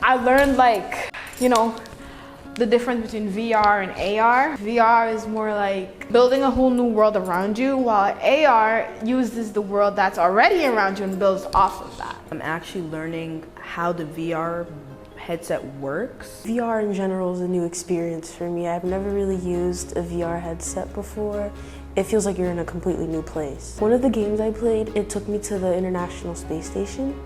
I learned the difference between VR and AR. VR is more like building a whole new world around you, while AR uses the world that's already around you and builds off of that. I'm actually learning how the VR headset works. VR in general is a new experience for me. I've never really used a VR headset before. It feels like you're in a completely new place. One of the games I played, it took me to the International Space Station,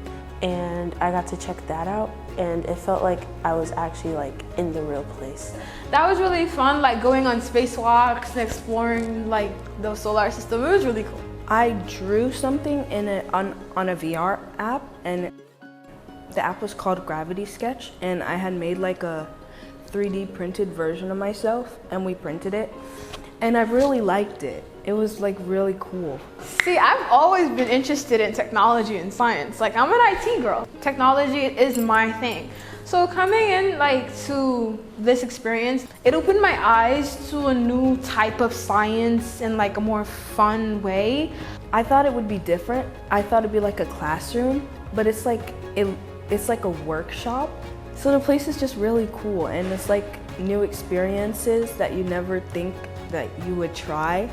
and I got to check that out, and it felt like I was actually in the real place. That was really fun, going on spacewalks and exploring the solar system. It was really cool. I drew something on a VR app, and the app was called Gravity Sketch, and I had made a 3D printed version of myself, and we printed it, and I really liked it. It was really cool. See, I've always been interested in technology and science. I'm an IT girl. Technology is my thing. So coming in to this experience, it opened my eyes to a new type of science in a more fun way. I thought it would be different. I thought it'd be a classroom, but it's it's like a workshop. So the place is just really cool, and it's new experiences that you never think that you would try.